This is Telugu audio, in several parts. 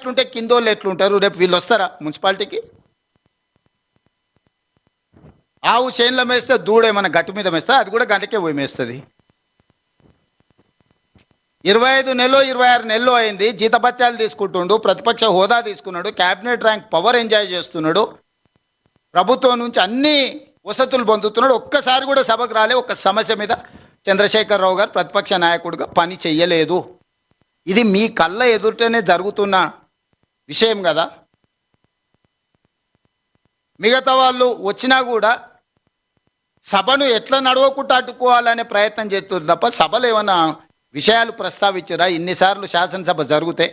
ఎట్లుంటే కిందోళ్ళు ఎట్లుంటారు? రేపు వీళ్ళు వస్తారా మున్సిపాలిటీకి? ఆవు చేనులో మేస్తే దూడేమన్నా గట్టు మీద మేస్తా, అది కూడా గంటకే పోయి మేస్తుంది. 25 నెలలో 26 నెలలు అయింది, జీతభత్యాలు తీసుకుంటుండు, ప్రతిపక్ష హోదా తీసుకున్నాడు, క్యాబినెట్ ర్యాంక్ పవర్ ఎంజాయ్ చేస్తున్నాడు, ప్రభుత్వం నుంచి అన్ని వసతులు పొందుతున్నాడు. ఒక్కసారి కూడా సభకు రాలే. ఒక్క సమస్య మీద చంద్రశేఖరరావు గారు ప్రతిపక్ష నాయకుడిగా పని చెయ్యలేదు. ఇది మీ కళ్ళ ఎదుటనే జరుగుతున్న విషయం కదా. మిగతా వాళ్ళు వచ్చినా కూడా సభను ఎట్లా నడవకుండా అడ్డుకోవాలనే ప్రయత్నం చేస్తున్నారు తప్ప సభలో ఏమన్నా విషయాలు ప్రస్తావించారా? ఇన్నిసార్లు శాసనసభ జరిగితే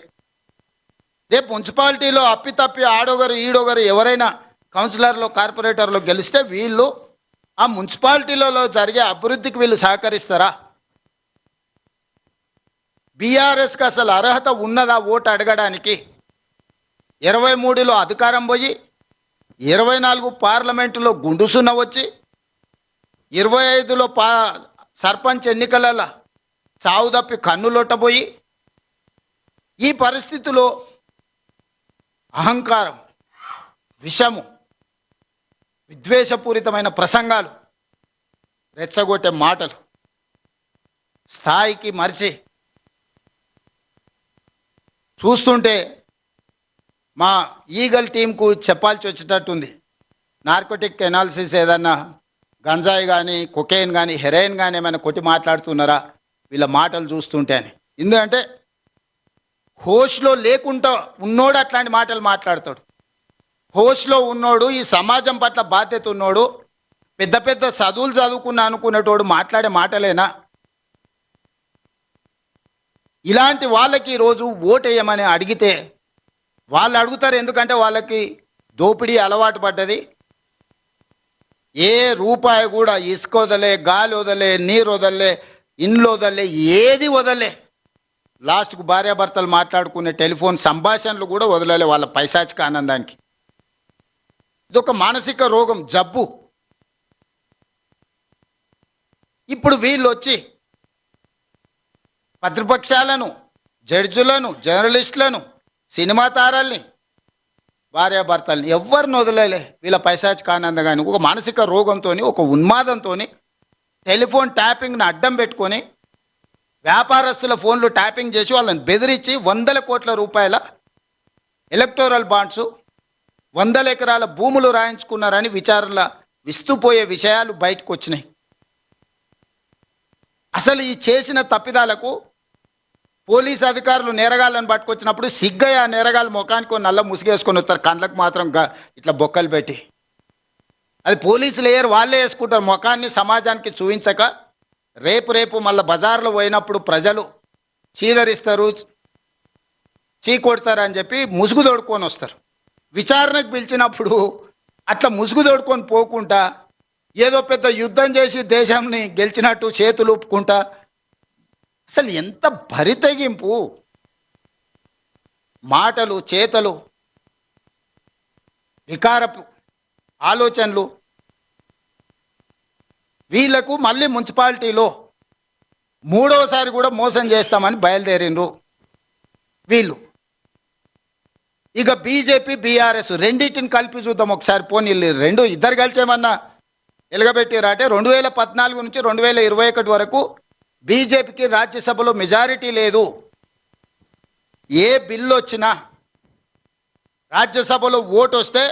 రేపు మున్సిపాలిటీలో అప్పితప్పి ఆడొగరు ఈడొగరు ఎవరైనా కౌన్సిలర్లు కార్పొరేటర్లు గెలిస్తే వీళ్ళు ఆ మున్సిపాలిటీలలో జరిగే అభివృద్ధికి వీళ్ళు సహకరిస్తారా? బీఆర్ఎస్కి అసలు అర్హత ఉన్నదా ఓటు అడగడానికి? 23లో అధికారం పోయి 24 పార్లమెంటులో గుండుసున్న వచ్చి 25లో సర్పంచ్ ఎన్నికలలో చావు తప్పి కన్నులొట్టబోయి ఈ పరిస్థితిలో అహంకారం, విషము, విద్వేషపూరితమైన ప్రసంగాలు, రెచ్చగొట్టే మాటలు స్థాయికి మరిచి చూస్తుంటే మా ఈగల్ టీంకు చెప్పాల్సి వచ్చేటట్టుంది. నార్కోటిక్ ఎనాలిసిస్ ఏదన్నా గంజాయి కానీ కొకైన్ కానీ హెరాయిన్ కానీ ఏమైనా కొట్టి మాట్లాడుతున్నారా వీళ్ళ మాటలు చూస్తుంటే అని. ఎందుకంటే హోష్లో లేకుండా ఉన్నోడు అట్లాంటి మాటలు మాట్లాడతాడు. హోష్లో ఉన్నోడు, ఈ సమాజం పట్ల బాధ్యత ఉన్నోడు, పెద్ద పెద్ద చదువులు చదువుకున్నా అనుకునేటోడు మాట్లాడే మాటలేనా? ఇలాంటి వాళ్ళకి ఈరోజు ఓటేయమని అడిగితే వాళ్ళు అడుగుతారు. ఎందుకంటే వాళ్ళకి దోపిడీ అలవాటు పడ్డది. ఏ రూపాయి కూడా ఇసుక వదలే, గాలి వదలే, నీరు వదలే, ఇండ్లు వదలే, ఏది వదలే. లాస్ట్కు భార్యాభర్తలు మాట్లాడుకునే టెలిఫోన్ సంభాషణలు కూడా వదలలే వాళ్ళ పైశాచిక ఆనందానికి. ఇదొక మానసిక రోగం, జబ్బు. ఇప్పుడు వీళ్ళు వచ్చి ప్రతిపక్షాలను, జడ్జులను, జర్నలిస్టులను, సినిమా తారల్ని, భార్యాభర్తల్ని ఎవరిని వదలలే వీళ్ళ పైశాచిక ఆనందం. ఒక మానసిక రోగంతో, ఒక ఉన్మాదంతో టెలిఫోన్ ట్యాపింగ్ను అడ్డం పెట్టుకొని వ్యాపారస్తుల ఫోన్లు ట్యాపింగ్ చేసి వాళ్ళని బెదిరించి 100 కోట్ల రూపాయల ఎలక్టోరల్ బాండ్స్, 100 ఎకరాల భూములు రాయించుకున్నారని విచారణల విస్తుపోయే విషయాలు బయటకు వచ్చినాయి. అసలు ఈ చేసిన తప్పిదాలకు పోలీసు అధికారులు నేరగాళ్ళని పట్టుకొచ్చినప్పుడు సిగ్గయ్య ఆ నేరగాళ్ళ ముఖానికి నల్ల ముసుగేసుకొని వస్తారు, కళ్ళకు మాత్రం ఇట్లా బొక్కలు పెట్టి. అది పోలీసులు వేయరు, వాళ్ళే వేసుకుంటారు ముఖాన్ని సమాజానికి చూపించక. రేపు మళ్ళీ బజార్లో పోయినప్పుడు ప్రజలు చీదరిస్తారు, చీకొడతారు అని చెప్పి ముసుగు తోడుకొని వస్తారు. విచారణకు పిలిచినప్పుడు అట్లా ముసుగు తోడుకొని పోకుండా ఏదో పెద్ద యుద్ధం చేసి దేశాన్ని గెలిచినట్టు చేతులు ఊపుకుంటా. అసలు ఎంత భరితెగింపు మాటలు, చేతలు, వికారపు ఆలోచనలు. వీళ్లకు మళ్ళీ మున్సిపాలిటీలో 3వసారి కూడా మోసం చేస్తామని బయలుదేరిండ్రు వీళ్ళు. ఇక బీజేపీ, బీఆర్ఎస్ రెండింటిని కలిపి చూద్దాం ఒకసారి. పోనీ ఇద్దరు కలిసేమన్నా ఎలగబెట్టిరాటే. 2014 నుంచి 2021 వరకు బీజేపీకి రాజ్యసభలో మెజారిటీ లేదు. ఏ బిల్లు వచ్చినా రాజ్యసభలో ఓటు వస్తే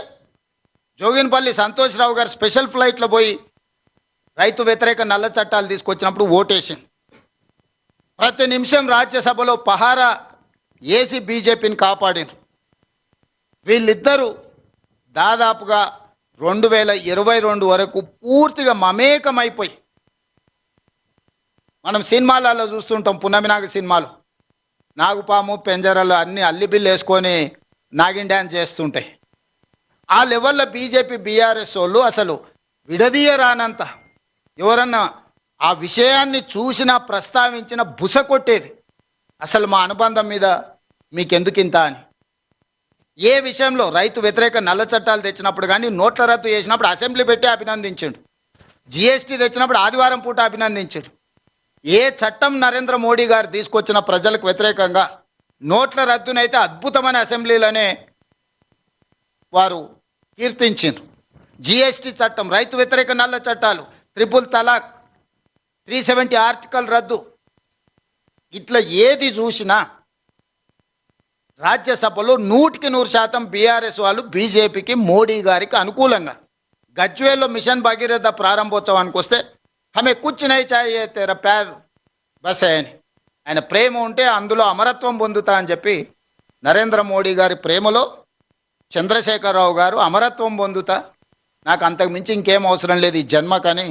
జోగిన్పల్లి సంతోష్రావు గారు స్పెషల్ ఫ్లైట్లో పోయి రైతు వ్యతిరేక నల్ల చట్టాలు తీసుకొచ్చినప్పుడు ఓటేసింది. ప్రతి నిమిషం రాజ్యసభలో పహారా ఏసీ బీజేపీని కాపాడినారు. వీళ్ళిద్దరూ దాదాపుగా 2022 వరకు పూర్తిగా మమేకమైపోయి, మనం సినిమాలలో చూస్తుంటాం, పున్నమినాగ సినిమాలు నాగుపాము పెంజరలు అన్ని అల్లిబిల్లు వేసుకొని నాగిన్ డ్యాన్స్ చేస్తుంటాయి. ఆ లెవెల్లో బీజేపీ, బీఆర్ఎస్ వాళ్ళు అసలు విడదీయరానంత, ఎవరన్నా ఆ విషయాన్ని చూసినా ప్రస్తావించిన బుస కొట్టేది. అసలు మా అనుబంధం మీద మీకెందుకింత అని. ఏ విషయంలో రైతు వ్యతిరేక నల్ల చట్టాలు తెచ్చినప్పుడు కానీ, నోట్ల రద్దు చేసినప్పుడు అసెంబ్లీ పెట్టి అభినందించాడు, జిఎస్టీ తెచ్చినప్పుడు ఆదివారం పూట అభినందించాడు. ఏ చట్టం నరేంద్ర మోడీ గారు తీసుకొచ్చిన ప్రజలకు వ్యతిరేకంగా నోట్ల రద్దునైతే అద్భుతమైన అసెంబ్లీలోనే వారు కీర్తించారు. జిఎస్టీ చట్టం, రైతు వ్యతిరేక నల్ల చట్టాలు, ట్రిపుల్ తలాక్, 370 ఆర్టికల్ రద్దు, ఇట్లా ఏది చూసినా రాజ్యసభలో 100% బీఆర్ఎస్ వాళ్ళు బీజేపీకి, మోడీ గారికి అనుకూలంగా. గజ్వేల్లో మిషన్ భగీరథ ప్రారంభోత్సవానికి వస్తే హమే కుచ్ నహీ చాహియే తేరా ప్యార్ బస్ హై అని, ఆయన ప్రేమ ఉంటే అందులో అమరత్వం పొందుతా అని చెప్పి నరేంద్ర మోడీ గారి ప్రేమలో చంద్రశేఖరరావు గారు అమరత్వం పొందుతా, నాకు అంతకు మించి ఇంకేం అవసరం లేదు ఈ జన్మకని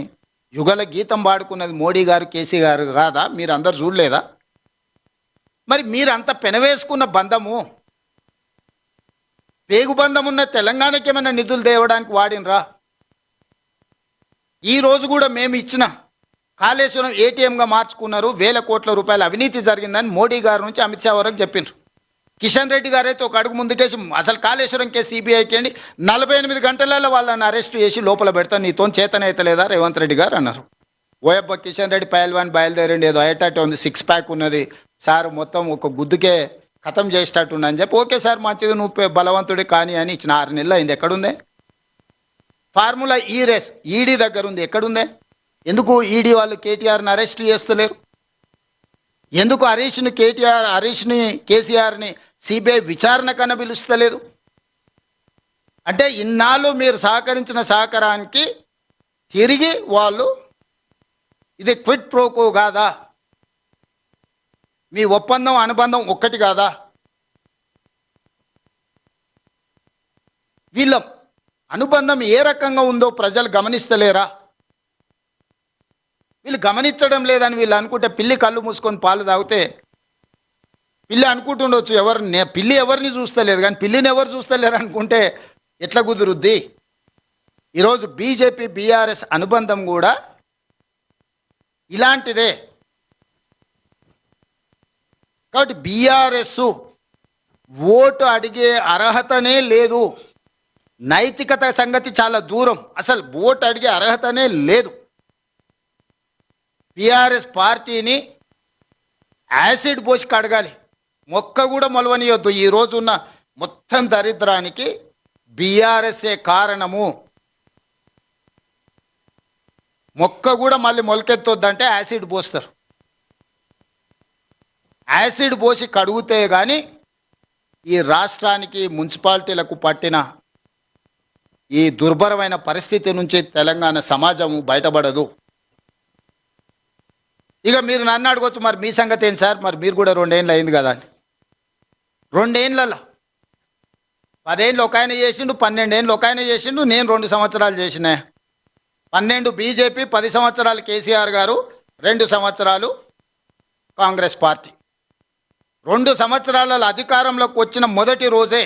యుగల గీతం పాడుకున్నది మోడీ గారు, కేసీ గారు కాదా? మీరు అందరు చూడలేదా? మరి మీరంత పెనవేసుకున్న బంధము, పేగు బంధం ఉన్న తెలంగాణకి ఏమైనా నిధులు తేవడానికి వాడినరా? ఈ రోజు కూడా మేము ఇచ్చిన కాళేశ్వరం ఏటీఎంగా మార్చుకున్నారు, 1000 కోట్ల రూపాయల అవినీతి జరిగిందని మోడీ గారి నుంచి అమిత్ షా వరకు చెప్పిండ్రు. కిషన్ రెడ్డి గారైతే ఒక అడుగు ముందుకేసి అసలు కాళేశ్వరం కేసు సిబిఐకి అండి 48 గంటలలో వాళ్ళని అరెస్ట్ చేసి లోపల పెడతా, నీతో చేతనైతే లేదా రేవంత్ రెడ్డి గారు అన్నారు. ఓయబ్బ కిషన్ రెడ్డి పైల్వాన్ బయలుదేరండి, ఏదో అయ్యేటట్టు ఉంది, 6 ప్యాక్ ఉన్నది సార్, మొత్తం ఒక గుద్దుకే ఖతం చేసేటట్టు అని చెప్పి, ఓకే సార్ మంచిది, నువ్వు బలవంతుడి కానీ అని ఇచ్చిన 6 నెలలు అయింది. ఎక్కడుందే ఫార్ములా? ఈ రేస్ ఈడీ దగ్గర ఉంది, ఎక్కడుందే? ఎందుకు ఈడీ వాళ్ళు కేటీఆర్ని అరెస్ట్ చేస్తలేరు? ఎందుకు హరీష్ని కేసీఆర్ని సిబిఐ విచారణ కన్నా పిలుస్తలేదు? అంటే ఇన్నాళ్ళు మీరు సహకరించిన సహకారానికి తిరిగి వాళ్ళు ఇది క్విట్ ప్రోకో కాదా? మీ ఒప్పందం అనుబంధం ఒక్కటి కాదా? వీళ్ళ అనుబంధం ఏ రకంగా ఉందో ప్రజలు గమనిస్తలేరా? వీళ్ళు గమనించడం లేదని వీళ్ళు అనుకుంటే, పిల్లి కళ్ళు మూసుకొని పాలు తాగితే పిల్లి అనుకుంటుండొచ్చు పిల్లి ఎవరిని చూస్తలేదు, కానీ పిల్లిని ఎవరు చూస్తలేరు అనుకుంటే ఎట్లా కుదురుద్ది? ఈరోజు బీజేపీ బీఆర్ఎస్ అనుబంధం కూడా ఇలాంటిదే. కాబట్టి బీఆర్ఎస్ ఓటు అడిగే అర్హతనే లేదు, నైతికత సంగతి చాలా దూరం, అసలు ఓటు అడిగే అర్హతనే లేదు. బీఆర్ఎస్ పార్టీని యాసిడ్ పోసి కడగాలి, మొక్క కూడా మొలవనియొద్దు. ఈ రోజున్న మొత్తం దరిద్రానికి బీఆర్ఎస్ఏ కారణము. మొక్క కూడా మళ్ళీ మొలకెత్తొద్దంటే యాసిడ్ పోస్తారు. యాసిడ్ పోసి కడుగుతే కానీ ఈ రాష్ట్రానికి, మున్సిపాలిటీలకు పట్టిన ఈ దుర్భరమైన పరిస్థితి నుంచి తెలంగాణ సమాజం బయటపడదు. ఇక మీరు నన్ను అడగొచ్చు, మరి మీ సంగతి ఏంటి సార్, మరి మీరు కూడా 2 ఏళ్ళు అయింది కదా అని. 2 ఏళ్ళలో 10 ఏళ్ళు ఒక ఆయన చేసిండు, 12 ఏళ్ళు ఒక ఆయన చేసిండు, నేను 2 సంవత్సరాలు చేసిన. 12 బీజేపీ, 10 సంవత్సరాలు కేసీఆర్ గారు, 2 సంవత్సరాలు కాంగ్రెస్ పార్టీ. 2 సంవత్సరాల అధికారంలోకి వచ్చిన మొదటి రోజే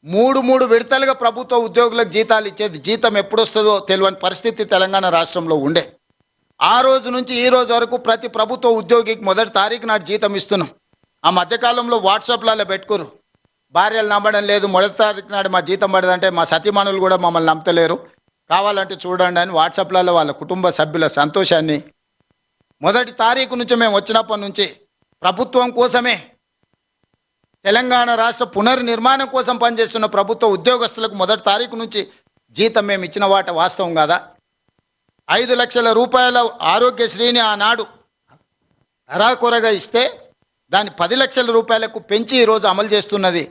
3 విడతలుగా ప్రభుత్వ ఉద్యోగులకు జీతాలు ఇచ్చేది. జీతం ఎప్పుడు వస్తుందో తెలియని పరిస్థితి తెలంగాణ రాష్ట్రంలో ఉండే. ఆ రోజు నుంచి ఈ రోజు వరకు ప్రతి ప్రభుత్వ ఉద్యోగికి మొదటి తారీఖు నాడు జీతం ఇస్తున్నాం. ఆ మధ్యకాలంలో వాట్సాప్లలో పెట్టుకోరు, భార్యలు నమ్మడం లేదు, మొదటి తారీఖు నాడు మా జీతం పడదంటే మా సతీమణులు కూడా మమ్మల్ని నమ్మతలేరు, కావాలంటే చూడండి అని వాట్సాప్లలో వాళ్ళ కుటుంబ సభ్యుల సంతోషాన్ని, మొదటి తారీఖు నుంచి మేము వచ్చినప్పటి నుంచి ప్రభుత్వం కోసమే, తెలంగాణ రాష్ట్ర పునర్నిర్మాణం కోసం పనిచేస్తున్న ప్రభుత్వ ఉద్యోగస్తులకు మొదటి తారీఖు నుంచి జీతం మేము ఇచ్చిన వాట వాస్తవం కాదా? 5 లక్షల రూపాయల ఆరోగ్యశ్రీని ఆనాడు అరాకొరగా ఇస్తే దాన్ని 10 లక్షల రూపాయలకు పెంచి ఈరోజు అమలు చేస్తున్నది